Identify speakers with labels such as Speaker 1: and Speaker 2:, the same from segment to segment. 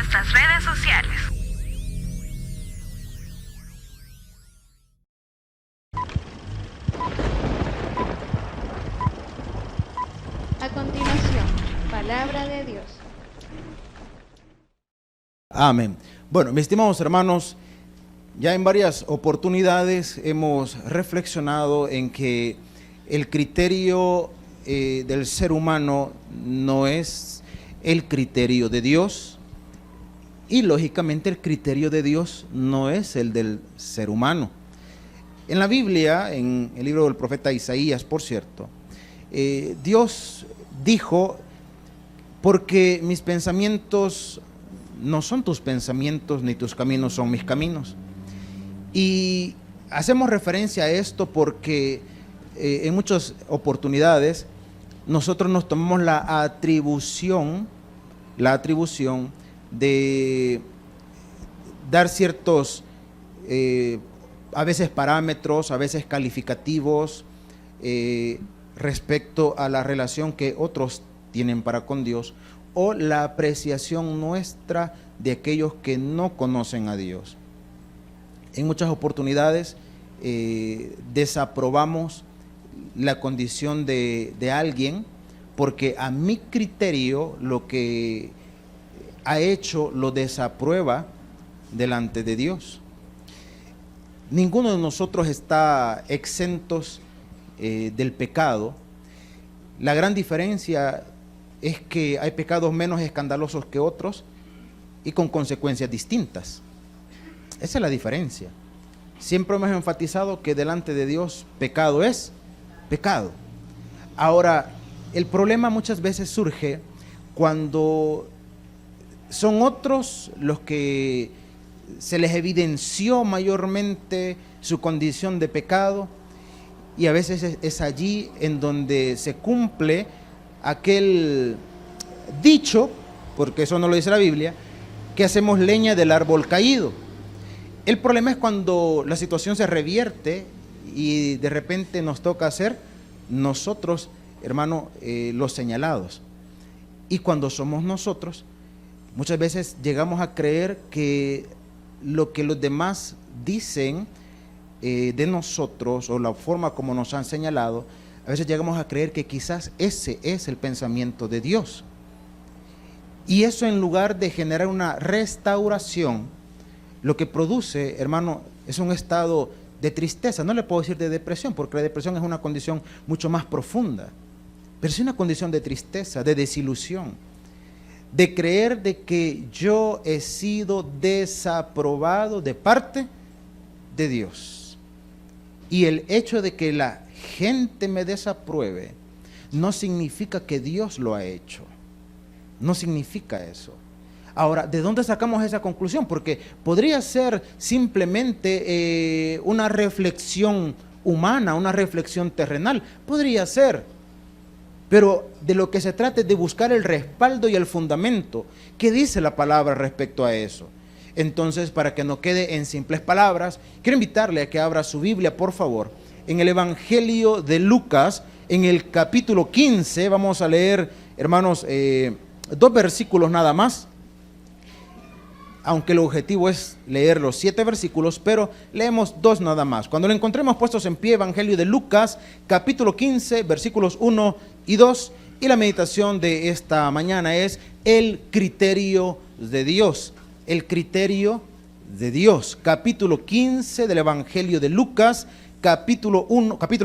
Speaker 1: nuestras redes sociales.
Speaker 2: A continuación, palabra de Dios.
Speaker 3: Amén. Bueno, mis estimados hermanos, ya en varias oportunidades hemos reflexionado en que el criterio del ser humano no es el criterio de Dios y lógicamente el criterio de Dios no es el del ser humano. En la Biblia, en el libro del profeta Isaías, por cierto, Dios dijo: porque mis pensamientos no son tus pensamientos, ni tus caminos son mis caminos. Y hacemos referencia a esto porque en muchas oportunidades nosotros nos tomamos la atribución de dar ciertos, a veces parámetros, a veces calificativos, respecto a la relación que otros tienen para con Dios, o la apreciación nuestra de aquellos que no conocen a Dios. En muchas oportunidades desaprobamos la condición de alguien porque a mi criterio lo que ha hecho lo desaprueba delante de Dios. Ninguno de nosotros está exentos del pecado. La gran diferencia es que hay pecados menos escandalosos que otros y con consecuencias distintas. Esa es la diferencia. Siempre hemos enfatizado que delante de Dios pecado es pecado. Ahora, el problema muchas veces surge cuando son otros los que se les evidenció mayormente su condición de pecado, y a veces es allí en donde se cumple aquel dicho, porque eso no lo dice la Biblia, que hacemos leña del árbol caído. El problema es cuando la situación se revierte y de repente nos toca ser nosotros, hermano, los señalados. Y cuando somos nosotros, muchas veces llegamos a creer que lo que los demás dicen de nosotros, o la forma como nos han señalado, a veces llegamos a creer que quizás ese es el pensamiento de Dios. Y eso, en lugar de generar una restauración, lo que produce, hermano, es un estado de tristeza. No le puedo decir de depresión, porque la depresión es una condición mucho más profunda, pero es una condición de tristeza, de desilusión, de creer de que yo he sido desaprobado de parte de Dios. Y el hecho de que la gente me desapruebe no significa que Dios lo ha hecho. No significa eso. Ahora, ¿de dónde sacamos esa conclusión? Porque podría ser simplemente una reflexión humana, una reflexión terrenal. Podría ser. Pero de lo que se trata es de buscar el respaldo y el fundamento. ¿Qué dice la palabra respecto a eso? Entonces, para que no quede en simples palabras, quiero invitarle a que abra su Biblia, por favor, en el Evangelio de Lucas, en el capítulo 15, vamos a leer, hermanos, 2 versículos nada más, aunque el objetivo es leer los 7 versículos, pero leemos 2 nada más. Cuando lo encontremos puestos en pie, Evangelio de Lucas, capítulo 15, versículos 1 y 2, y la meditación de esta mañana es el criterio de Dios. El criterio de Dios, capítulo 15 del Evangelio de Lucas, capítulo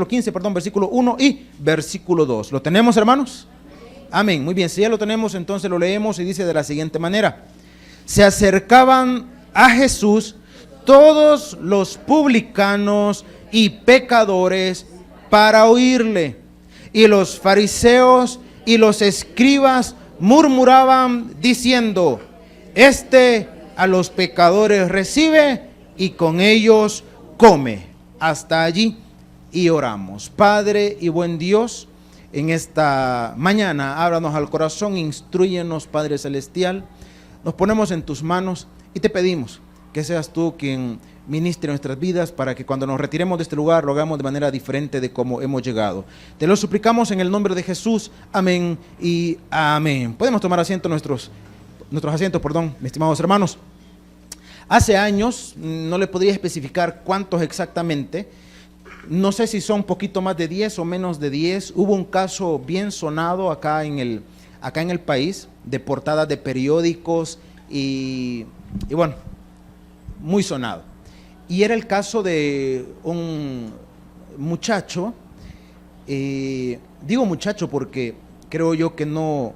Speaker 3: 15, versículo 1 y versículo 2. ¿Lo tenemos, hermanos? Amén. Muy bien, si ya lo tenemos, entonces lo leemos y dice de la siguiente manera: se acercaban a Jesús todos los publicanos y pecadores para oírle, y los fariseos y los escribas murmuraban diciendo: este a los pecadores recibe y con ellos come. Hasta allí, y oramos. Padre y buen Dios, en esta mañana ábranos al corazón, instrúyenos, Padre Celestial. Nos ponemos en tus manos y te pedimos que seas tú quien ministre nuestras vidas, para que cuando nos retiremos de este lugar lo hagamos de manera diferente de como hemos llegado. Te lo suplicamos en el nombre de Jesús. Amén y amén. Podemos tomar asiento nuestros nuestros asientos, perdón, mis estimados hermanos. Hace años, no le podría especificar cuántos exactamente, no sé si son un poquito más de 10 o menos de 10, hubo un caso bien sonado acá en el país, de portadas de periódicos y bueno, muy sonado. Y era el caso de un muchacho, digo muchacho porque creo yo que no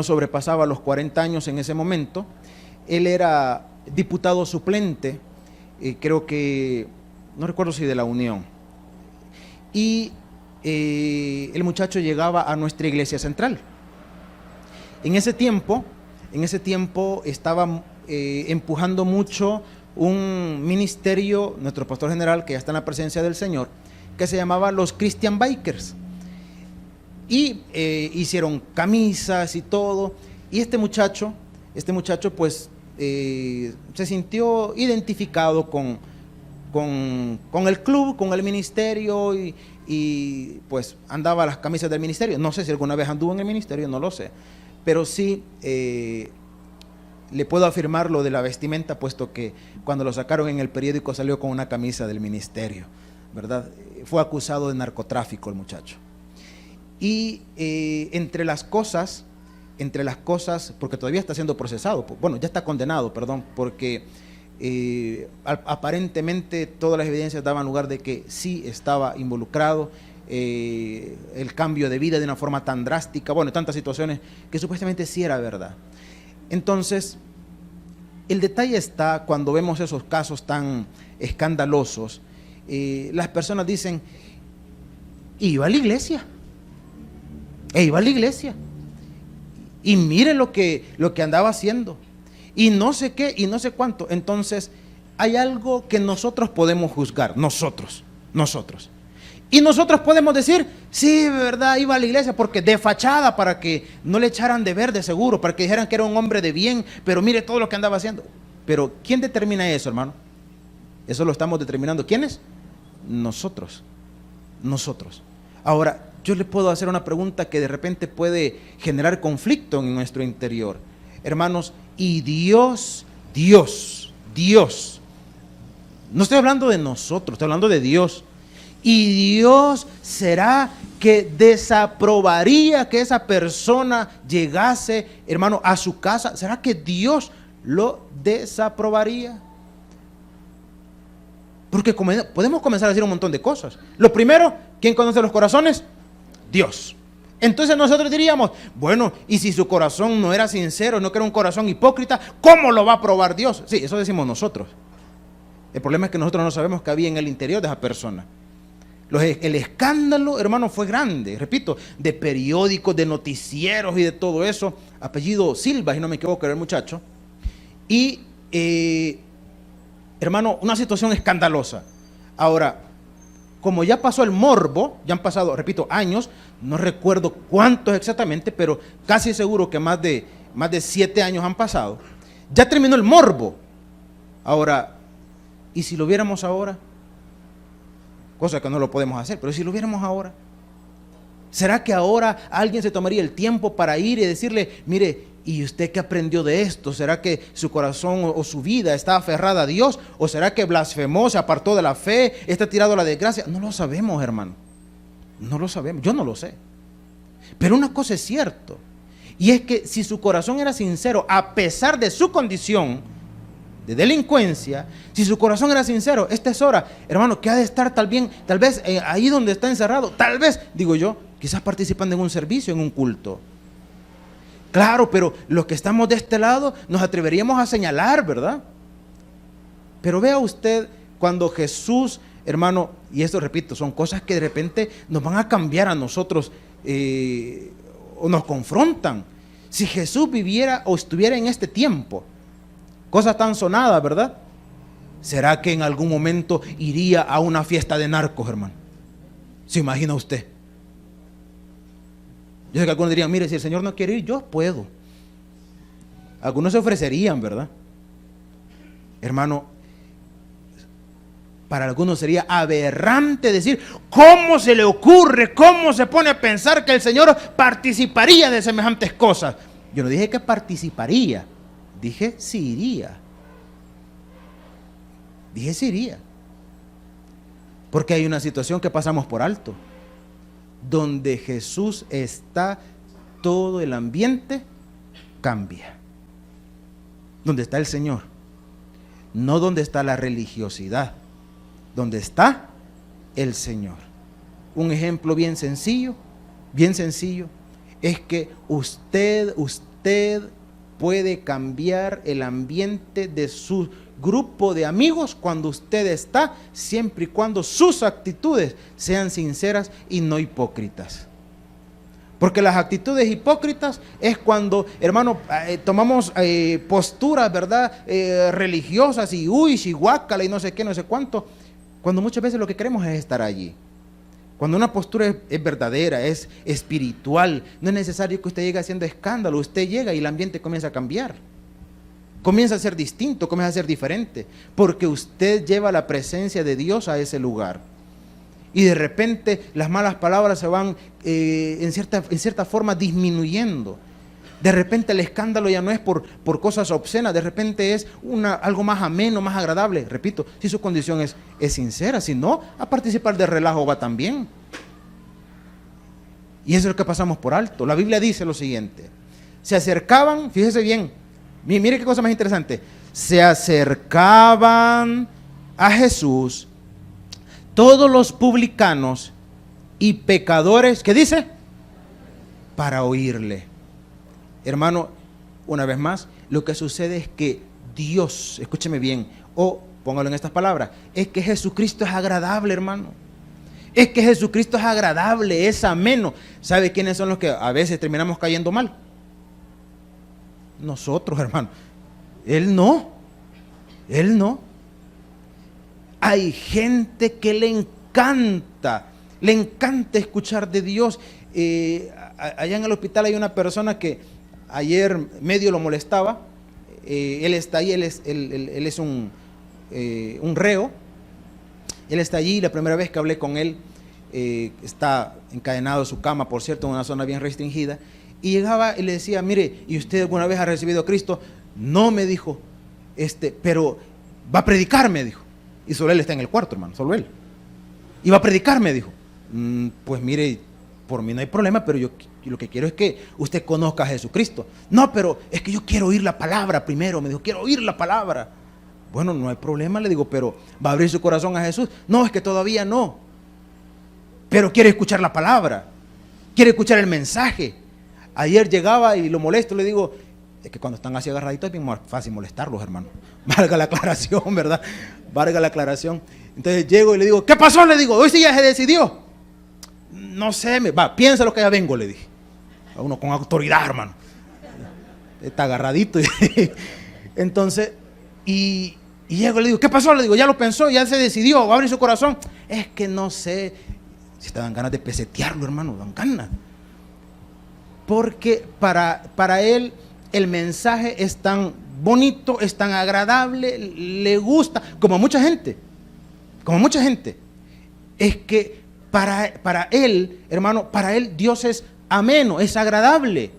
Speaker 3: sobrepasaba los 40 años en ese momento. Él era diputado suplente, creo que, no recuerdo si de la Unión. Y el muchacho llegaba a nuestra iglesia central. En ese tiempo estaba empujando mucho un ministerio, nuestro pastor general, que ya está en la presencia del Señor, que se llamaba los Christian Bikers. Y hicieron camisas y todo. Y este muchacho pues se sintió identificado con el club, con el ministerio y pues andaba las camisas del ministerio. No sé si alguna vez anduvo en el ministerio, no lo sé. Pero sí le puedo afirmar lo de la vestimenta, puesto que cuando lo sacaron en el periódico salió con una camisa del ministerio, ¿verdad? Fue acusado de narcotráfico el muchacho. Y entre las cosas, porque todavía está siendo procesado, bueno, ya está condenado, perdón, porque aparentemente todas las evidencias daban lugar de que sí estaba involucrado, el cambio de vida de una forma tan drástica, bueno, tantas situaciones que supuestamente sí era verdad. Entonces, el detalle está cuando vemos esos casos tan escandalosos, las personas dicen, iba a la iglesia, y mire lo que andaba haciendo, y no sé qué, y no sé cuánto. Entonces, hay algo que nosotros podemos juzgar, nosotros. Y nosotros podemos decir, sí, verdad, iba a la iglesia porque de fachada, para que no le echaran de ver de seguro, para que dijeran que era un hombre de bien, pero mire todo lo que andaba haciendo. Pero ¿quién determina eso, hermano? Eso lo estamos determinando. ¿Quiénes? Nosotros. Ahora, yo le puedo hacer una pregunta que de repente puede generar conflicto en nuestro interior. Hermanos, y Dios, no estoy hablando de nosotros, estoy hablando de Dios. Y Dios, ¿será que desaprobaría que esa persona llegase, hermano, a su casa? ¿Será que Dios lo desaprobaría? Porque podemos comenzar a decir un montón de cosas. Lo primero, ¿quién conoce los corazones? Dios. Entonces nosotros diríamos, bueno, y si su corazón no era sincero, no que era un corazón hipócrita, ¿cómo lo va a probar Dios? Sí, eso decimos nosotros. El problema es que nosotros no sabemos qué había en el interior de esa persona. El escándalo, hermano, fue grande, repito, de periódicos, de noticieros y de todo eso. Apellido Silva, si no me equivoco, era el muchacho. Y, hermano, una situación escandalosa. Ahora, como ya pasó el morbo, ya han pasado, repito, años, no recuerdo cuántos exactamente, pero casi seguro que más de 7 años han pasado. Ya terminó el morbo. Ahora, ¿y si lo viéramos ahora? Cosa que no lo podemos hacer, pero si lo viéramos ahora, ¿será que ahora alguien se tomaría el tiempo para ir y decirle, mire, ¿y usted qué aprendió de esto? ¿Será que su corazón o su vida está aferrada a Dios? ¿O será que blasfemó, se apartó de la fe, está tirado a la desgracia? No lo sabemos, hermano. No lo sabemos, yo no lo sé. Pero una cosa es cierto, y es que si su corazón era sincero, a pesar de su condición de delincuencia, si su corazón era sincero, esta es hora, hermano, que ha de estar tal vez ahí donde está encerrado, tal vez, digo yo, quizás participando en un servicio, en un culto. Claro, pero los que estamos de este lado nos atreveríamos a señalar, ¿verdad? Pero vea usted cuando Jesús, hermano, y esto repito, son cosas que de repente nos van a cambiar a nosotros o nos confrontan. Si Jesús viviera o estuviera en este tiempo, cosas tan sonadas, ¿verdad? ¿Será que en algún momento iría a una fiesta de narcos, hermano? ¿Se imagina usted? Yo sé que algunos dirían, mire, si el Señor no quiere ir, yo puedo. Algunos se ofrecerían, ¿verdad? Hermano, para algunos sería aberrante decir, ¿cómo se le ocurre? ¿Cómo se pone a pensar que el Señor participaría de semejantes cosas? Yo no dije que participaría, dije si iría. Dije si iría. Porque hay una situación que pasamos por alto. Donde Jesús está, todo el ambiente cambia. Donde está el Señor, no donde está la religiosidad, donde está el Señor. Un ejemplo bien sencillo, es que usted puede cambiar el ambiente de su grupo de amigos cuando usted está, siempre y cuando sus actitudes sean sinceras y no hipócritas. Porque las actitudes hipócritas es cuando, hermano, tomamos posturas, ¿verdad? Religiosas y guácala y no sé qué, no sé cuánto. Cuando muchas veces lo que queremos es estar allí. Cuando una postura es verdadera, es espiritual, no es necesario que usted llegue haciendo escándalo. Usted llega y el ambiente comienza a cambiar. Comienza a ser distinto, comienza a ser diferente. Porque usted lleva la presencia de Dios a ese lugar. Y de repente las malas palabras se van en cierta forma disminuyendo. De repente el escándalo ya no es por cosas obscenas, de repente es algo más ameno, más agradable. Repito, si su condición es sincera, si no, a participar del relajo va también. Y eso es lo que pasamos por alto. La Biblia dice lo siguiente: se acercaban, fíjese bien, mire qué cosa más interesante, se acercaban a Jesús todos los publicanos y pecadores, ¿qué dice? Para oírle. Hermano, una vez más, lo que sucede es que Dios, escúcheme bien, o póngalo en estas palabras, es que Jesucristo es agradable, hermano. Es que Jesucristo es agradable, es ameno. ¿Sabe quiénes son los que a veces terminamos cayendo mal? Nosotros, hermano. Él no. Hay gente que le encanta escuchar de Dios. Allá en el hospital hay una persona que ayer medio lo molestaba. Él está ahí, él es un reo. Él está allí, la primera vez que hablé con él, está encadenado a su cama, por cierto, en una zona bien restringida. Y llegaba y le decía: mire, ¿y usted alguna vez ha recibido a Cristo? No, me dijo, pero va a predicar, me dijo. Y solo él está en el cuarto, hermano, solo él. Y va a predicar, me dijo. Pues mire, por mí no hay problema, pero yo lo que quiero es que usted conozca a Jesucristo. No, pero es que yo quiero oír la palabra primero, me dijo, quiero oír la palabra. Bueno, no hay problema, le digo, pero ¿va a abrir su corazón a Jesús? No, es que todavía no. Pero quiere escuchar la palabra, quiere escuchar el mensaje. Ayer llegaba y lo molesto, le digo, es que cuando están así agarraditos es bien más fácil molestarlos, hermano. Valga la aclaración, ¿verdad? Valga la aclaración. Entonces llego y le digo, ¿qué pasó? Le digo, hoy sí ya se decidió. No sé, piensa lo que ya vengo, le dije. A uno con autoridad, hermano. Está agarradito. Entonces, y llego y le digo, ¿qué pasó? Le digo, ya lo pensó, ya se decidió, va a abrir su corazón. Es que no sé, si te dan ganas de pesetearlo, hermano, dan ganas. Porque para él el mensaje es tan bonito, es tan agradable, le gusta, como a mucha gente. Es que para él, hermano, para él Dios es ameno, es agradable.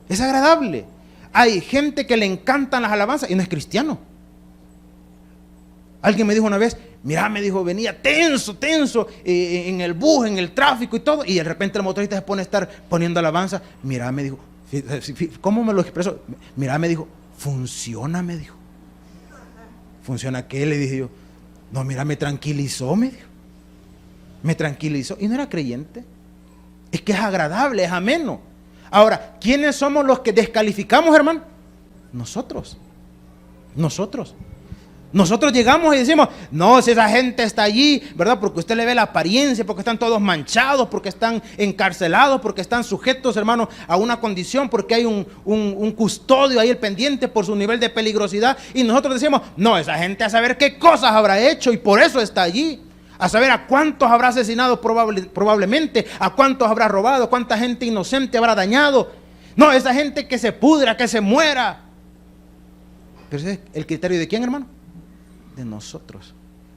Speaker 3: Es agradable. Hay gente que le encantan las alabanzas y no es cristiano. Alguien me dijo una vez, mira, me dijo, venía tenso en el bus, en el tráfico y todo, y de repente el motorista se pone a estar poniendo alabanza. Mira, me dijo, ¿cómo me lo expresó? Mira, me dijo, funciona, me dijo. ¿Funciona qué? Le dije yo. No, mira, me tranquilizó, me dijo. Me tranquilizó. Y no era creyente. Es que es agradable, es ameno. Ahora, ¿quiénes somos los que descalificamos, hermano? Nosotros llegamos y decimos, no, si esa gente está allí, ¿verdad? Porque usted le ve la apariencia, porque están todos manchados, porque están encarcelados, porque están sujetos, hermano, a una condición, porque hay un custodio ahí el pendiente por su nivel de peligrosidad. Y nosotros decimos, no, esa gente a saber qué cosas habrá hecho y por eso está allí. A saber a cuántos habrá asesinado probablemente, a cuántos habrá robado, cuánta gente inocente habrá dañado. No, esa gente que se pudra, que se muera. Pero ese es el criterio de quién, hermano. De nosotros,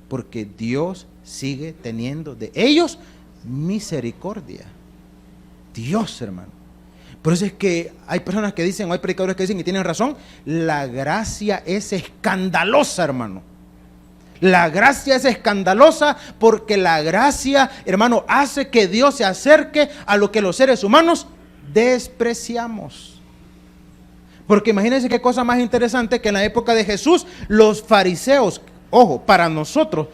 Speaker 3: porque Dios sigue teniendo de ellos misericordia. Dios, hermano. Por eso es que hay personas que dicen, o hay predicadores que dicen, y tienen razón, la gracia es escandalosa, hermano. La gracia es escandalosa porque la gracia, hermano, hace que Dios se acerque a lo que los seres humanos despreciamos. Porque imagínense qué cosa más interesante, que en la época de Jesús los fariseos, ojo, para nosotros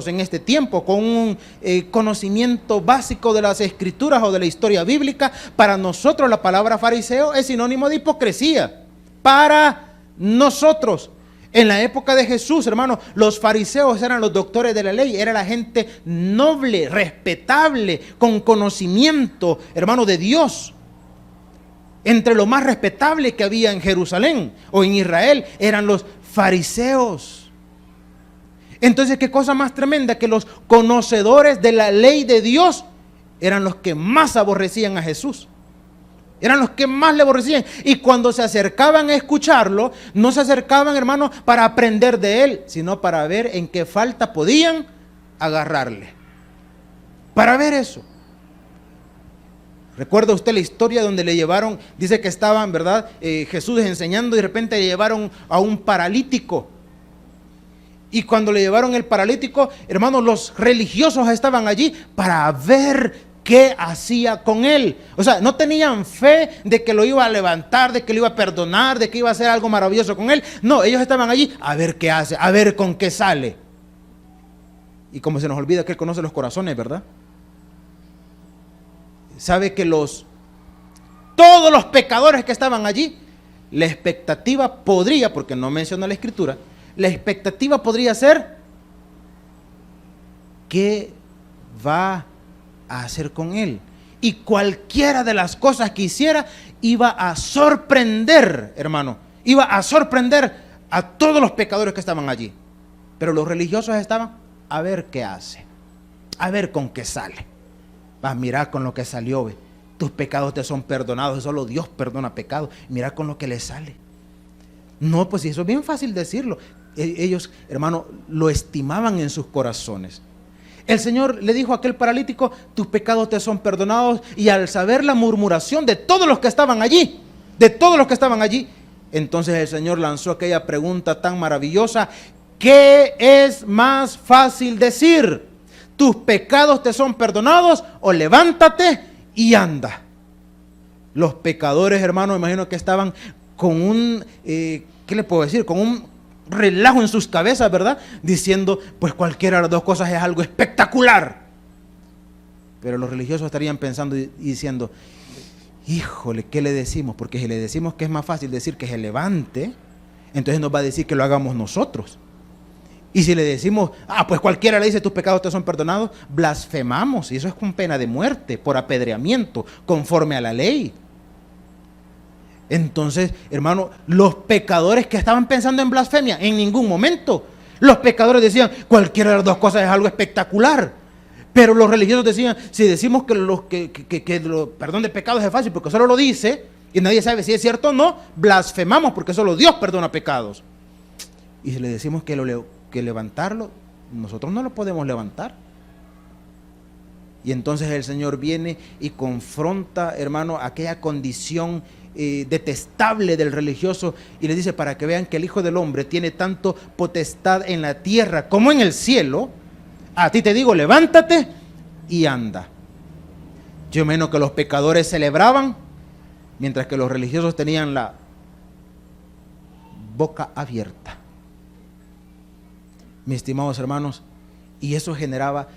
Speaker 3: en este tiempo, con un conocimiento básico de las escrituras o de la historia bíblica, para nosotros la palabra fariseo es sinónimo de hipocresía. Para nosotros. En la época de Jesús, hermano, los fariseos eran los doctores de la ley, era la gente noble, respetable, con conocimiento, hermano, de Dios. Entre lo más respetable que había en Jerusalén o en Israel eran los fariseos. Entonces, qué cosa más tremenda, que los conocedores de la ley de Dios eran los que más aborrecían a Jesús. Eran los que más le aborrecían. Y cuando se acercaban a escucharlo, no se acercaban, hermano, para aprender de él, sino para ver en qué falta podían agarrarle. Para ver eso. ¿Recuerda usted la historia donde le llevaron, dice que estaban, ¿verdad? Jesús enseñando y de repente le llevaron a un paralítico. Y cuando le llevaron el paralítico, hermanos, los religiosos estaban allí para ver qué hacía con él. O sea, no tenían fe de que lo iba a levantar, de que lo iba a perdonar, de que iba a hacer algo maravilloso con él. No, ellos estaban allí a ver qué hace, a ver con qué sale. Y como se nos olvida que él conoce los corazones, ¿verdad? Sabe que todos los pecadores que estaban allí, la expectativa podría, porque no menciona la escritura, la expectativa podría ser: ¿qué va a hacer con él? Y cualquiera de las cosas que hiciera iba a sorprender, hermano, iba a sorprender a todos los pecadores que estaban allí. Pero los religiosos estaban a ver qué hace, a ver con qué sale. Vas a mirar con lo que salió, ve. Tus pecados te son perdonados, solo Dios perdona pecados. Mira con lo que le sale. No, pues eso es bien fácil decirlo. Ellos, hermano, lo estimaban en sus corazones. El Señor le dijo a aquel paralítico: tus pecados te son perdonados. Y al saber la murmuración de todos los que estaban allí, entonces el Señor lanzó aquella pregunta tan maravillosa: ¿qué es más fácil decir? ¿Tus pecados te son perdonados? O levántate y anda. Los pecadores, hermano, imagino que estaban con un, ¿qué le puedo decir? Con un relajo en sus cabezas, ¿verdad? Diciendo, pues cualquiera de las dos cosas es algo espectacular. Pero los religiosos estarían pensando y diciendo: híjole, ¿qué le decimos? Porque si le decimos que es más fácil decir que se levante, entonces nos va a decir que lo hagamos nosotros. Y si le decimos, pues cualquiera le dice tus pecados te son perdonados, blasfemamos, y eso es con pena de muerte, por apedreamiento, conforme a la ley. Entonces, hermano, los pecadores que estaban pensando en blasfemia, en ningún momento. Los pecadores decían, cualquiera de las dos cosas es algo espectacular. Pero los religiosos decían, si decimos que el perdón de pecados es fácil porque solo lo dice, y nadie sabe si es cierto o no, blasfemamos porque solo Dios perdona pecados. Y si le decimos que levantarlo, nosotros no lo podemos levantar. Y entonces el Señor viene y confronta, hermano, aquella condición detestable del religioso, y le dice: para que vean que el Hijo del Hombre tiene tanto potestad en la tierra como en el cielo, a ti te digo, levántate y anda. Yo menos que los pecadores celebraban, mientras que los religiosos tenían la boca abierta. Mis estimados hermanos, y eso generaba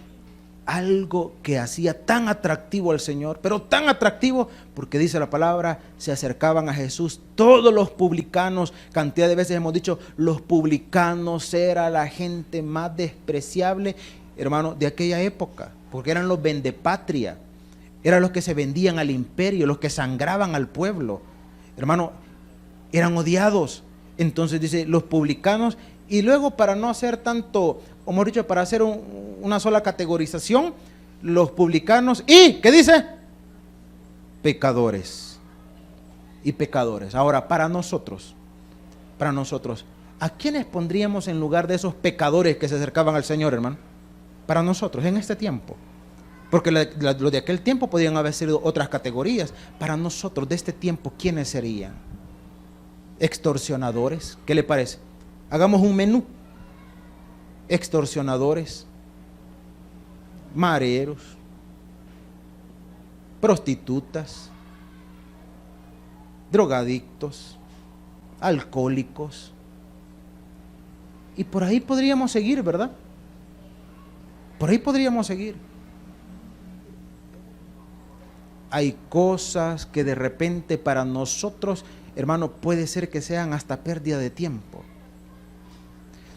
Speaker 3: algo que hacía tan atractivo al Señor, pero tan atractivo, porque dice la palabra, se acercaban a Jesús todos los publicanos. Cantidad de veces hemos dicho, los publicanos era la gente más despreciable, hermano, de aquella época, porque eran los vendepatria, eran los que se vendían al imperio, los que sangraban al pueblo, hermano, eran odiados. Entonces dice, los publicanos. Y luego, para no hacer tanto, o mejor dicho, para hacer una sola categorización, los publicanos y, ¿qué dice? Pecadores. Y pecadores. Ahora, para nosotros, ¿a quiénes pondríamos en lugar de esos pecadores que se acercaban al Señor, hermano? Para nosotros, en este tiempo. Porque los de aquel tiempo podían haber sido otras categorías. Para nosotros de este tiempo, ¿quiénes serían? Extorsionadores. ¿Qué le parece? Hagamos un menú. Extorsionadores, mareros, prostitutas, drogadictos, alcohólicos. Y por ahí podríamos seguir, ¿verdad? Por ahí podríamos seguir. Hay cosas que de repente para nosotros, hermano, puede ser que sean hasta pérdida de tiempo.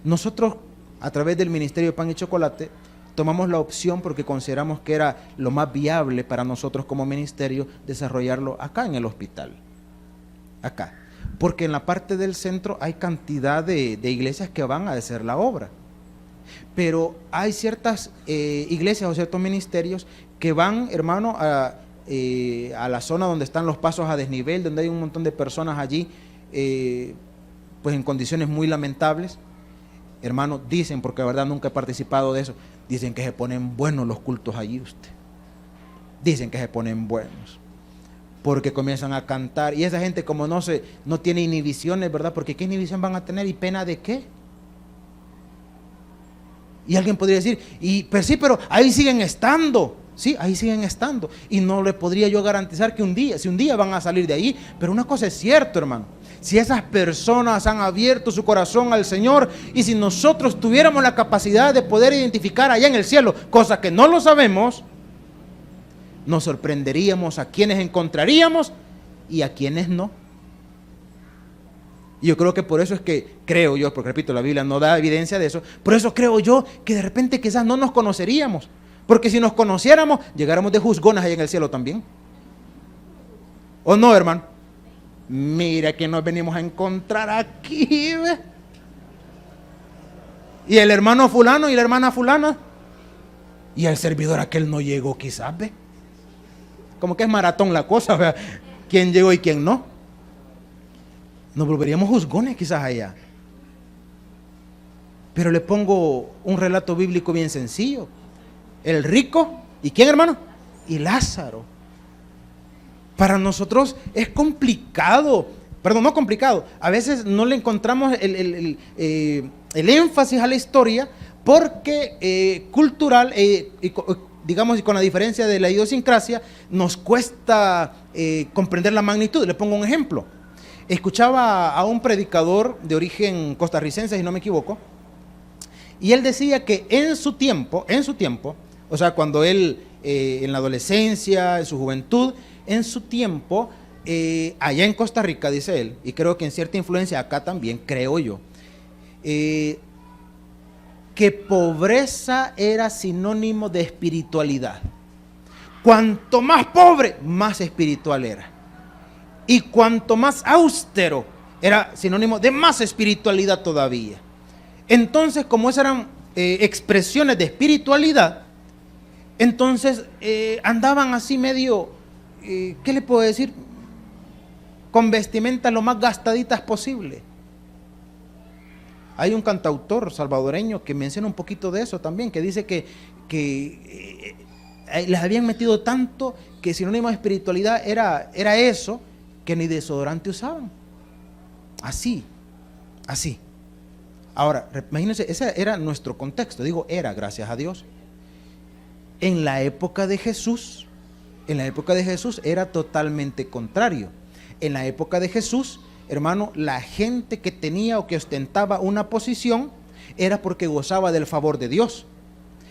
Speaker 3: Nosotros, a través del Ministerio de Pan y Chocolate, tomamos la opción porque consideramos que era lo más viable para nosotros como ministerio desarrollarlo acá en el hospital. Acá. Porque en la parte del centro hay cantidad de iglesias que van a hacer la obra. Pero hay ciertas iglesias o ciertos ministerios que van, hermano, a la zona donde están los pasos a desnivel, donde hay un montón de personas allí, pues en condiciones muy lamentables. Hermano, dicen, porque la verdad nunca he participado de eso, dicen que se ponen buenos los cultos allí usted. Dicen que se ponen buenos. Porque comienzan a cantar. Y esa gente como no tiene inhibiciones, ¿verdad? Porque ¿qué inhibición van a tener? ¿Y pena de qué? Y alguien podría decir, pero sí, pero ahí siguen estando. Sí, ahí siguen estando. Y no le podría yo garantizar que si un día van a salir de ahí. Pero una cosa es cierto, hermano. Si esas personas han abierto su corazón al Señor y si nosotros tuviéramos la capacidad de poder identificar allá en el cielo, cosa que no lo sabemos, nos sorprenderíamos a quienes encontraríamos y a quienes no. Y yo creo que por eso es que creo yo, porque repito, la Biblia no da evidencia de eso, por eso creo yo que de repente quizás no nos conoceríamos, porque si nos conociéramos, llegáramos de juzgonas allá en el cielo también. ¿O no, hermano? Mira que nos venimos a encontrar aquí, ¿ve? Y el hermano fulano y la hermana fulana, y el servidor aquel no llegó quizás, ¿ve? Como que es maratón la cosa, ¿ve? ¿Quién llegó y quién no? Nos volveríamos juzgones quizás allá. Pero le pongo un relato bíblico bien sencillo. El rico, ¿y quién, hermano? Y Lázaro. Para nosotros es complicado, perdón, no complicado, a veces no le encontramos el énfasis a la historia porque cultural, digamos, y con la diferencia de la idiosincrasia, nos cuesta comprender la magnitud. Le pongo un ejemplo. Escuchaba a un predicador de origen costarricense, si no me equivoco, y él decía que en su tiempo, o sea, cuando él en la adolescencia, en su juventud, en su tiempo, allá en Costa Rica, dice él, y creo que en cierta influencia acá también, creo yo, que pobreza era sinónimo de espiritualidad. Cuanto más pobre, más espiritual era. Y cuanto más austero, era sinónimo de más espiritualidad todavía. Entonces, como esas eran expresiones de espiritualidad, entonces andaban así medio, ¿qué le puedo decir? Con vestimentas lo más gastaditas posible. Hay un cantautor salvadoreño que menciona un poquito de eso también, que dice que les habían metido tanto que sinónimo de espiritualidad era eso, que ni desodorante usaban. Así. Ahora, imagínense, ese era nuestro contexto. Digo, era, gracias a Dios. En la época de Jesús era totalmente contrario. En la época de Jesús, hermano, la gente que tenía o que ostentaba una posición era porque gozaba del favor de Dios.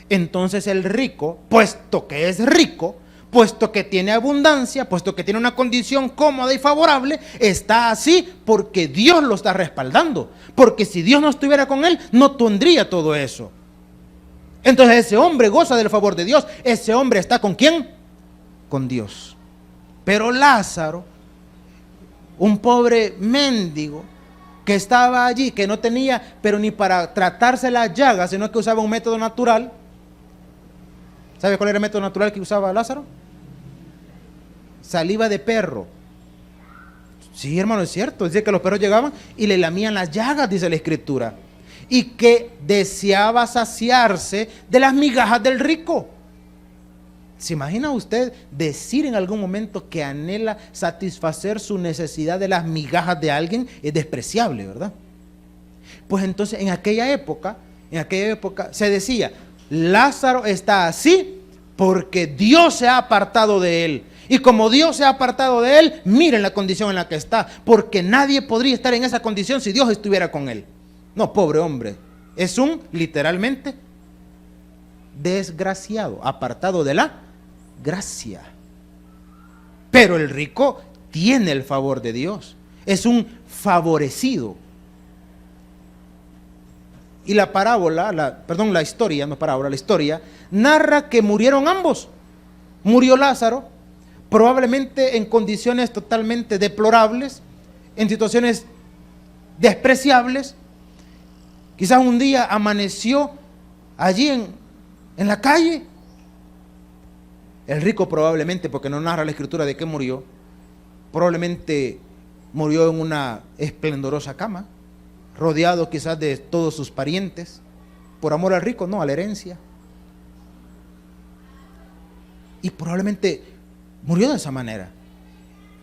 Speaker 3: Entonces el rico, puesto que es rico, puesto que tiene abundancia, puesto que tiene una condición cómoda y favorable, está así porque Dios lo está respaldando. Porque si Dios no estuviera con él, no tendría todo eso. Entonces ese hombre goza del favor de Dios. Ese hombre está ¿con quién? Con Dios. Pero Lázaro, un pobre mendigo que estaba allí, que no tenía, pero ni para tratarse las llagas, sino que usaba un método natural. ¿Sabe cuál era el método natural que usaba Lázaro? Saliva de perro. Sí, hermano, es cierto. Dice que los perros llegaban y le lamían las llagas, dice la Escritura. Y que deseaba saciarse de las migajas del rico. ¿Se imagina usted decir en algún momento que anhela satisfacer su necesidad de las migajas de alguien? Es despreciable, ¿verdad? Pues entonces en aquella época se decía, Lázaro está así porque Dios se ha apartado de él. Y como Dios se ha apartado de él, miren la condición en la que está, porque nadie podría estar en esa condición si Dios estuviera con él. No, pobre hombre, es un, literalmente, desgraciado, apartado de la gracia. Pero el rico tiene el favor de Dios, es un favorecido. Y la historia narra que murieron ambos. Murió Lázaro, probablemente en condiciones totalmente deplorables, en situaciones despreciables. Quizás un día amaneció allí en la calle. El rico probablemente, porque no narra la escritura de qué murió, probablemente murió en una esplendorosa cama, rodeado quizás de todos sus parientes, por amor al rico, no, a la herencia. Y probablemente murió de esa manera.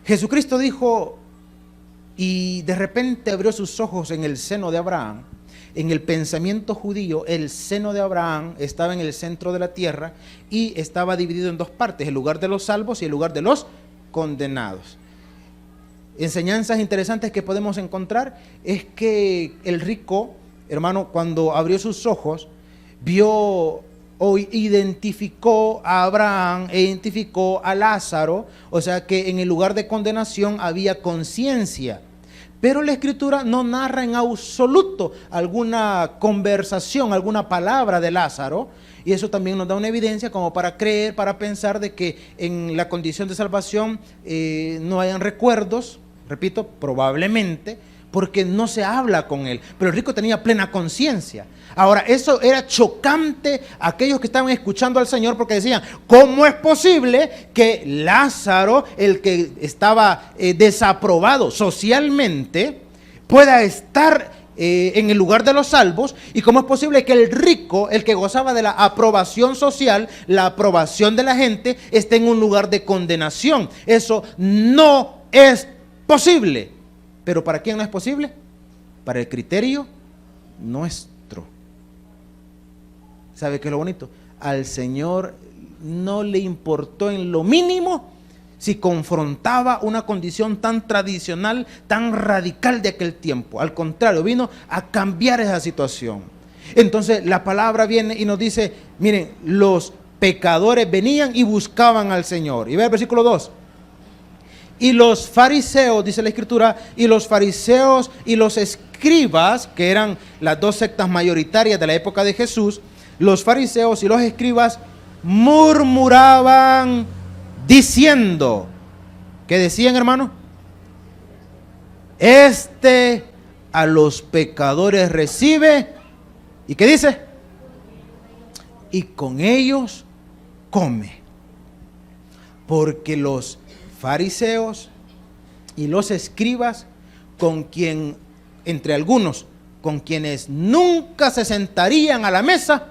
Speaker 3: Jesucristo dijo, y de repente abrió sus ojos en el seno de Abraham. En el pensamiento judío, el seno de Abraham estaba en el centro de la tierra y estaba dividido en dos partes, el lugar de los salvos y el lugar de los condenados. Enseñanzas interesantes que podemos encontrar es que el rico, hermano, cuando abrió sus ojos, vio o identificó a Abraham e identificó a Lázaro, o sea que en el lugar de condenación había conciencia. Pero la escritura no narra en absoluto alguna conversación, alguna palabra de Lázaro, y eso también nos da una evidencia como para creer, para pensar de que en la condición de salvación no hayan recuerdos, repito, probablemente, porque no se habla con él. Pero el rico tenía plena conciencia. Ahora, eso era chocante a aquellos que estaban escuchando al Señor, porque decían, ¿cómo es posible que Lázaro, el que estaba desaprobado socialmente, pueda estar en el lugar de los salvos? ¿Y cómo es posible que el rico, el que gozaba de la aprobación social, la aprobación de la gente, esté en un lugar de condenación? Eso no es posible. ¿Pero para quién no es posible? Para el criterio nuestro. ¿Sabe qué es lo bonito? Al Señor no le importó en lo mínimo si confrontaba una condición tan tradicional, tan radical de aquel tiempo. Al contrario, vino a cambiar esa situación. Entonces la palabra viene y nos dice, miren, los pecadores venían y buscaban al Señor. Y ve el versículo 2. Y los fariseos, dice la escritura, y los fariseos y los escribas, que eran las dos sectas mayoritarias de la época de Jesús, los fariseos y los escribas murmuraban diciendo, ¿qué decían, hermano? Este a los pecadores recibe, ¿y qué dice? Y con ellos come. Porque los fariseos y los escribas, con quien, entre algunos, con quienes nunca se sentarían a la mesa,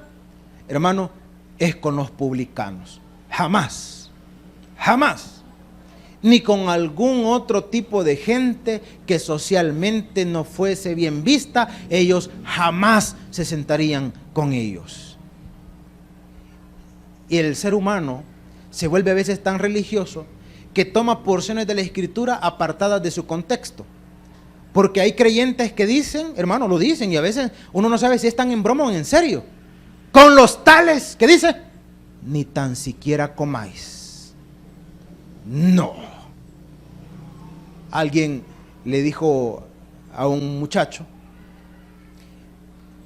Speaker 3: hermano, es con los publicanos. Jamás, jamás. Ni con algún otro tipo de gente que socialmente no fuese bien vista, ellos jamás se sentarían con ellos. Y el ser humano se vuelve a veces tan religioso que toma porciones de la escritura apartadas de su contexto. Porque hay creyentes que dicen, hermano, lo dicen, y a veces uno no sabe si están en broma o en serio. Con los tales, ¿qué dice? Ni tan siquiera comáis. No. Alguien le dijo a un muchacho,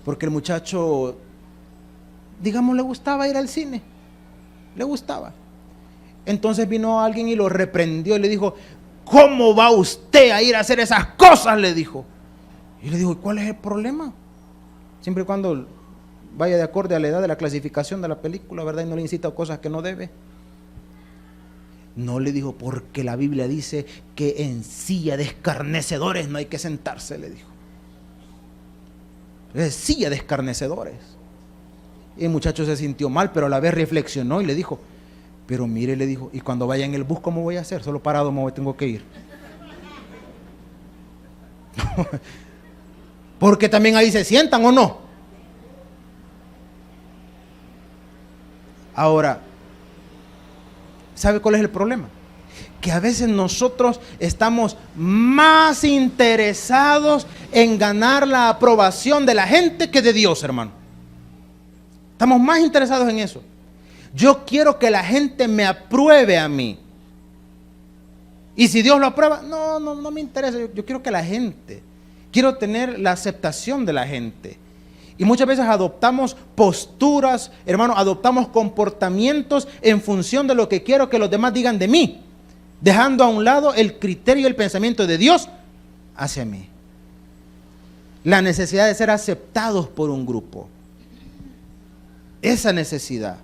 Speaker 3: porque el muchacho, digamos, le gustaba ir al cine, le gustaba. Entonces vino alguien y lo reprendió y le dijo, ¿cómo va usted a ir a hacer esas cosas? Le dijo. Y le dijo, ¿cuál es el problema? Siempre y cuando vaya de acorde a la edad de la clasificación de la película, ¿verdad? Y no le incita a cosas que no debe. No, le dijo, porque la Biblia dice que en silla de escarnecedores no hay que sentarse, le dijo. Es silla de escarnecedores. Y el muchacho se sintió mal, pero a la vez reflexionó y le dijo, Pero mire, le dijo, y cuando vaya en el bus, ¿cómo voy a hacer? Solo parado me tengo que ir. Porque también ahí se sientan, ¿o no? Ahora, ¿sabe cuál es el problema? Que a veces nosotros estamos más interesados en ganar la aprobación de la gente que de Dios, hermano. Estamos más interesados en eso. Yo quiero que la gente me apruebe a mí. Y si Dios lo aprueba, no me interesa. Yo quiero que la gente, quiero tener la aceptación de la gente. Y muchas veces adoptamos posturas, hermano, adoptamos comportamientos en función de lo que quiero que los demás digan de mí, dejando a un lado el criterio y el pensamiento de Dios hacia mí. La necesidad de ser aceptados por un grupo. Esa necesidad.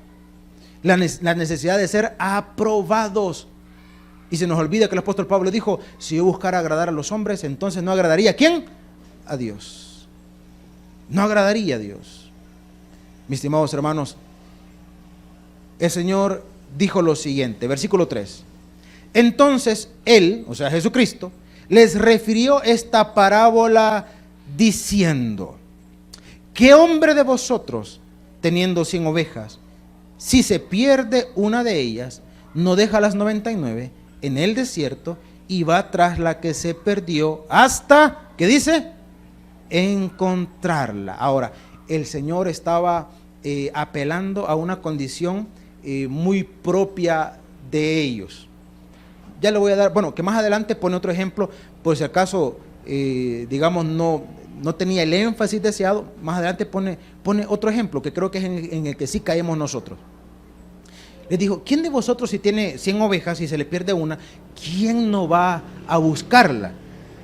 Speaker 3: La necesidad de ser aprobados. Y se nos olvida que el apóstol Pablo dijo, si yo buscara agradar a los hombres, entonces no agradaría ¿a quién? A Dios. No agradaría a Dios. Mis estimados hermanos, el Señor dijo lo siguiente, versículo 3. Entonces Él, o sea Jesucristo, les refirió esta parábola diciendo, ¿qué hombre de vosotros, teniendo 100 ovejas, si se pierde una de ellas, no deja las 99 en el desierto y va tras la que se perdió hasta, ¿qué dice? Encontrarla? Ahora, el Señor estaba apelando a una condición muy propia de ellos. Ya le voy a dar, bueno, que más adelante pone otro ejemplo, por si acaso, digamos, no tenía el énfasis deseado. Más adelante pone otro ejemplo, que creo que es en el que sí caemos nosotros. Les dijo, ¿quién de vosotros si tiene 100 ovejas y se le pierde una, quién no va a buscarla?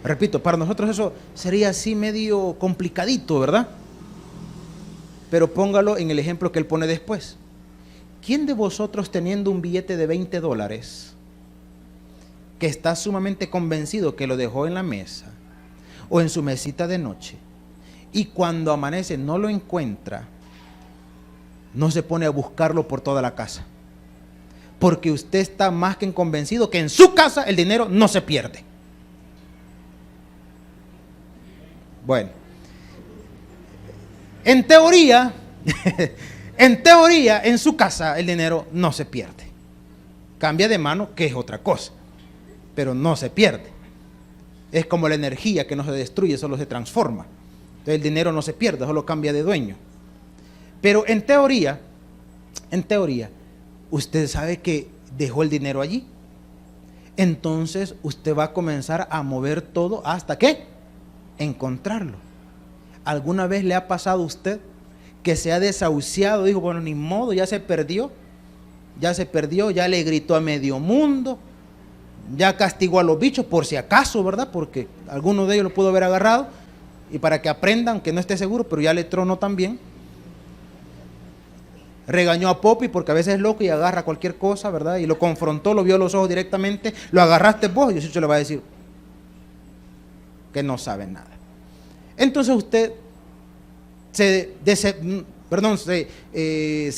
Speaker 3: Repito, para nosotros eso sería así medio complicadito, ¿verdad? Pero póngalo en el ejemplo que él pone después. ¿Quién de vosotros teniendo un billete de $20, que está sumamente convencido que lo dejó en la mesa o en su mesita de noche, y cuando amanece no lo encuentra, no se pone a buscarlo por toda la casa? Porque usted está más que convencido que en su casa el dinero no se pierde. Bueno, en teoría, en su casa el dinero no se pierde. Cambia de mano, que es otra cosa, pero no se pierde. Es como la energía que no se destruye, solo se transforma. Entonces el dinero no se pierde, solo cambia de dueño. Pero en teoría, usted sabe que dejó el dinero allí. Entonces usted va a comenzar a mover todo hasta ¿qué? Encontrarlo. ¿Alguna vez le ha pasado a usted que se ha desahuciado? Dijo, bueno, ni modo, ya se perdió, ya le gritó a medio mundo, ya castigó a los bichos por si acaso, ¿verdad? Porque alguno de ellos lo pudo haber agarrado, y para que aprendan, que no esté seguro, pero ya le tronó también. Regañó a Popi porque a veces es loco y agarra cualquier cosa, ¿verdad? Y lo confrontó, lo vio a los ojos directamente, lo agarraste vos, y eso le va a decir que no sabe nada. Entonces usted se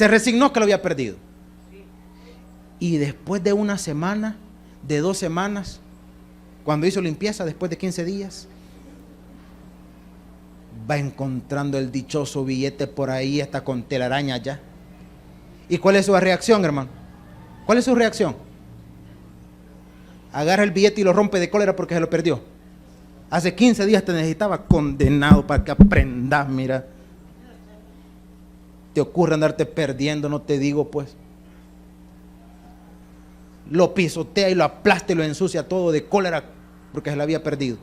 Speaker 3: resignó que lo había perdido. Y después de una semana, de 2 semanas, cuando hizo limpieza, después de 15 días, va encontrando el dichoso billete por ahí, hasta con telaraña ya. ¿Y cuál es su reacción, hermano? ¿Cuál es su reacción? Agarra el billete y lo rompe de cólera porque se lo perdió. Hace 15 días te necesitaba, condenado, para que aprendas, mira. Te ocurre andarte perdiendo, no te digo pues. Lo pisotea y lo aplasta y lo ensucia todo de cólera porque se lo había perdido.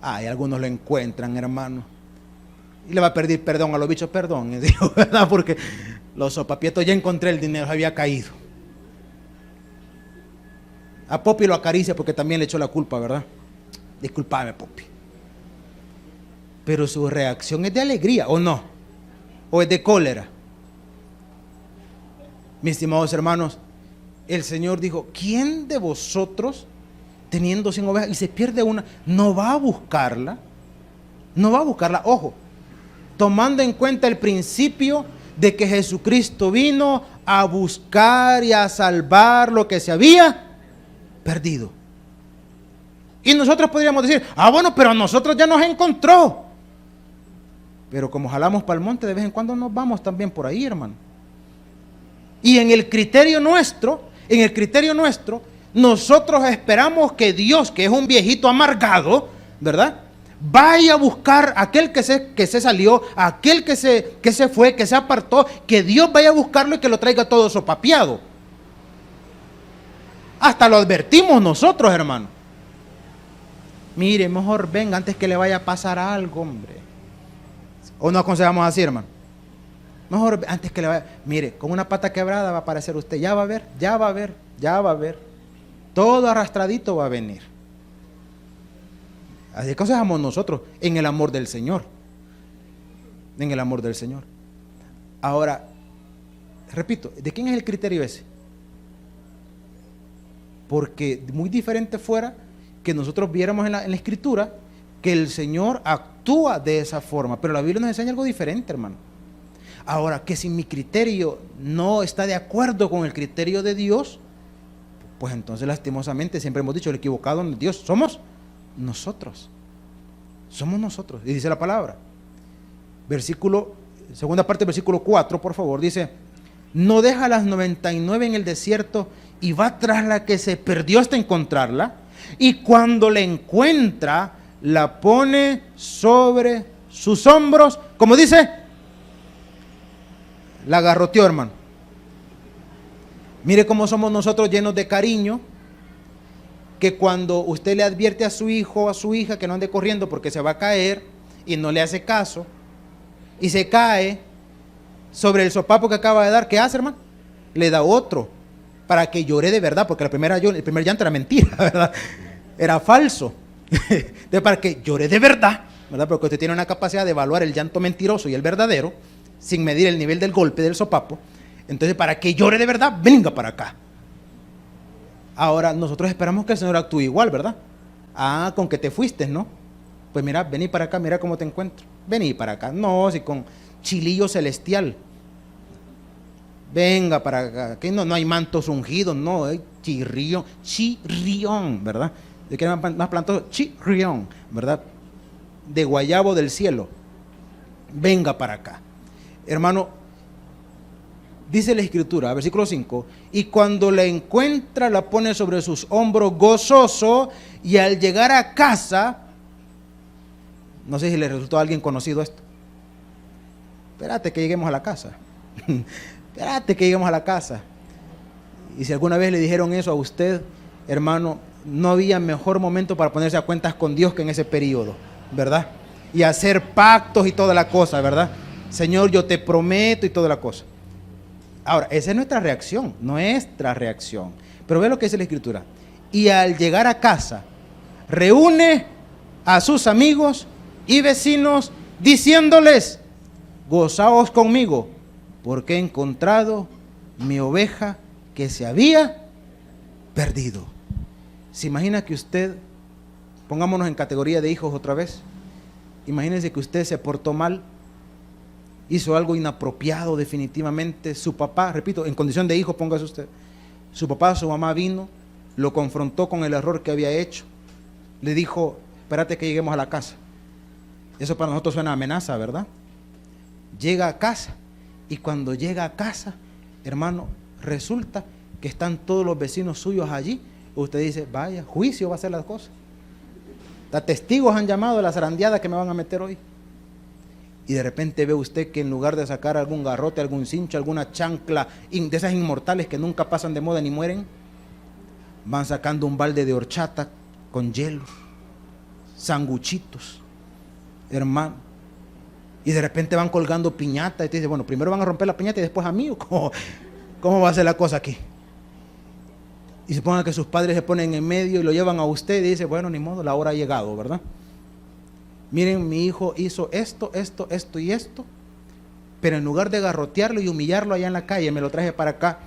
Speaker 3: Ay, algunos lo encuentran, hermano, y le va a pedir perdón a los bichos, perdón, digo, ¿verdad? Porque los sopapietos, ya encontré el dinero, había caído. A Popi lo acaricia porque también le echó la culpa, ¿verdad? Disculpame, Popi. Pero su reacción es de alegría, ¿o no? ¿O es de cólera? Mis estimados hermanos, el Señor dijo, ¿quién de vosotros, teniendo 100 ovejas y se pierde una, no va a buscarla? No va a buscarla, ojo, tomando en cuenta el principio de que Jesucristo vino a buscar y a salvar lo que se había perdido. Y nosotros podríamos decir, bueno, pero a nosotros ya nos encontró. Pero como jalamos para el monte, de vez en cuando nos vamos también por ahí, hermano. Y en el criterio nuestro, nosotros esperamos que Dios, que es un viejito amargado, ¿verdad?, vaya a buscar a aquel que se salió, a aquel que se fue, que se apartó, que Dios vaya a buscarlo y que lo traiga todo sopapeado. Hasta lo advertimos nosotros, hermano. Mire, mejor venga antes que le vaya a pasar algo, hombre. ¿O no aconsejamos así, hermano? Mejor antes que le vaya, mire, con una pata quebrada va a aparecer usted, ya va a ver. Todo arrastradito va a venir. Así aconsejamos nosotros en el amor del Señor. En el amor del Señor. Ahora, repito, ¿de quién es el criterio ese? Porque muy diferente fuera que nosotros viéramos en la Escritura que el Señor actúa de esa forma, pero la Biblia nos enseña algo diferente, hermano. Ahora, que si mi criterio no está de acuerdo con el criterio de Dios, pues entonces lastimosamente siempre hemos dicho, el equivocado en Dios somos nosotros. Y dice la palabra, segunda parte del versículo 4, por favor, dice, no deja las 99 en el desierto y va tras la que se perdió hasta encontrarla, y cuando la encuentra, la pone sobre sus hombros, como dice, la garroteó, hermano. Mire cómo somos nosotros llenos de cariño, que cuando usted le advierte a su hijo o a su hija que no ande corriendo porque se va a caer y no le hace caso y se cae sobre el sopapo que acaba de dar, ¿qué hace, hermano? Le da otro para que llore de verdad, porque el primer llanto era mentira, ¿verdad? Era falso. Para que llore de verdad, ¿verdad? Porque usted tiene una capacidad de evaluar el llanto mentiroso y el verdadero sin medir el nivel del golpe del sopapo. Entonces, para que llore de verdad, venga para acá. Ahora, nosotros esperamos que el Señor actúe igual, ¿verdad? Con que te fuiste, ¿no? Pues mira, vení para acá, mira cómo te encuentro. Vení para acá. No, si con chilillo celestial. Venga para acá. Aquí no hay mantos ungidos, no, hay chirrión, ¿verdad? De que más plantoso, chirrión, ¿verdad? De guayabo del cielo. Venga para acá. Hermano, dice la Escritura, versículo 5, y cuando la encuentra la pone sobre sus hombros gozoso, y al llegar a casa, no sé si le resultó a alguien conocido esto. Espérate que lleguemos a la casa. Espérate que lleguemos a la casa. Y si alguna vez le dijeron eso a usted, hermano, no había mejor momento para ponerse a cuentas con Dios que en ese periodo, ¿verdad? Y hacer pactos y toda la cosa, ¿verdad? Señor, yo te prometo y toda la cosa. Ahora, esa es nuestra reacción. Pero ve lo que dice la Escritura. Y al llegar a casa, reúne a sus amigos y vecinos, diciéndoles, gozaos conmigo, porque he encontrado mi oveja que se había perdido. ¿Se imagina que usted, pongámonos en categoría de hijos otra vez, imagínense que usted se portó mal, hizo algo inapropiado definitivamente, su papá, repito, en condición de hijo, póngase usted, su papá, su mamá vino, lo confrontó con el error que había hecho, le dijo, espérate que lleguemos a la casa. Eso para nosotros suena a amenaza, ¿verdad? Llega a casa, y cuando llega a casa, hermano, resulta que están todos los vecinos suyos allí. Usted dice, vaya, juicio va a ser las cosas. Hasta testigos han llamado de la zarandeada que me van a meter hoy. Y de repente ve usted que en lugar de sacar algún garrote, algún cincho, alguna chancla de esas inmortales que nunca pasan de moda ni mueren, van sacando un balde de horchata con hielo, sanguchitos, hermano. Y de repente van colgando piñata y te dice, bueno, primero van a romper la piñata y después a mí. ¿Cómo va a ser la cosa aquí? Y supongan que sus padres se ponen en medio y lo llevan a usted y dice, bueno, ni modo, la hora ha llegado, ¿verdad? Miren, mi hijo hizo esto y esto, pero en lugar de garrotearlo y humillarlo allá en la calle, me lo traje para acá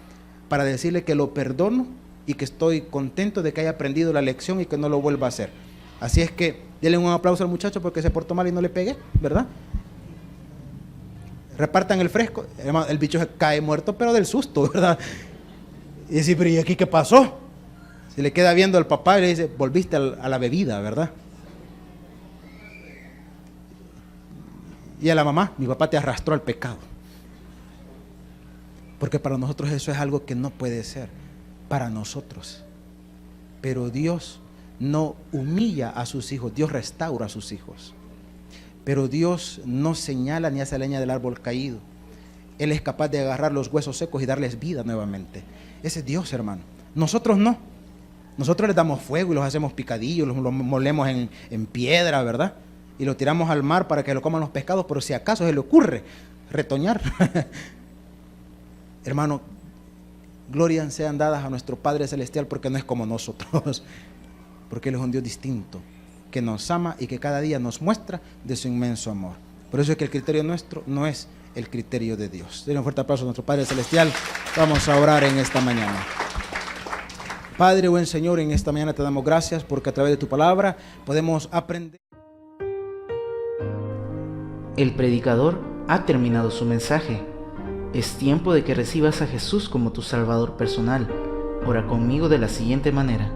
Speaker 3: para decirle que lo perdono y que estoy contento de que haya aprendido la lección y que no lo vuelva a hacer. Así es que denle un aplauso al muchacho porque se portó mal y no le pegué, ¿verdad? repartan el fresco, hermano, el bicho se cae muerto, pero del susto, ¿verdad? Y dice, pero ¿y aquí qué pasó? Se le queda viendo al papá y le dice, volviste a la bebida, ¿verdad? Y a la mamá, mi papá te arrastró al pecado. Porque para nosotros eso es algo que no puede ser, para nosotros. Pero Dios no humilla a sus hijos, Dios restaura a sus hijos. Pero Dios no señala ni hace leña del árbol caído. Él es capaz de agarrar los huesos secos y darles vida nuevamente. Ese es Dios, hermano. Nosotros no. Nosotros les damos fuego y los hacemos picadillos, los molemos en piedra, ¿verdad? Y lo tiramos al mar para que lo coman los pescados, pero si acaso se le ocurre retoñar. Hermano, gloria sean dadas a nuestro Padre Celestial, porque no es como nosotros, porque Él es un Dios distinto, que nos ama y que cada día nos muestra de su inmenso amor. Por eso es que el criterio nuestro no es el criterio de Dios. Denle un fuerte aplauso a nuestro Padre Celestial. Vamos a orar en esta mañana. Padre, buen Señor, en esta mañana te damos gracias porque a través de tu palabra podemos aprender.
Speaker 1: El predicador ha terminado su mensaje. Es tiempo de que recibas a Jesús como tu Salvador personal. Ora conmigo de la siguiente manera.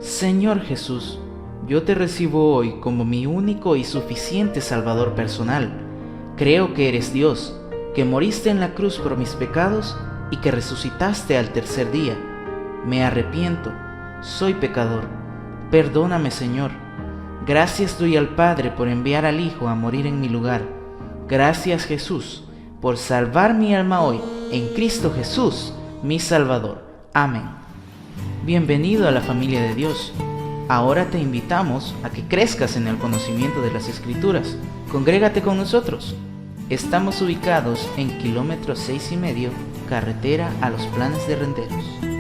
Speaker 1: Señor Jesús, yo te recibo hoy como mi único y suficiente Salvador personal. Creo que eres Dios, que moriste en la cruz por mis pecados y que resucitaste al tercer día. Me arrepiento, soy pecador. Perdóname, Señor. Gracias doy al Padre por enviar al Hijo a morir en mi lugar. Gracias, Jesús, por salvar mi alma hoy en Cristo Jesús, mi Salvador. Amén. Bienvenido a la familia de Dios. Ahora te invitamos a que crezcas en el conocimiento de las Escrituras. Congrégate con nosotros. Estamos ubicados en kilómetro 6,5, carretera a Los Planes de Renteros.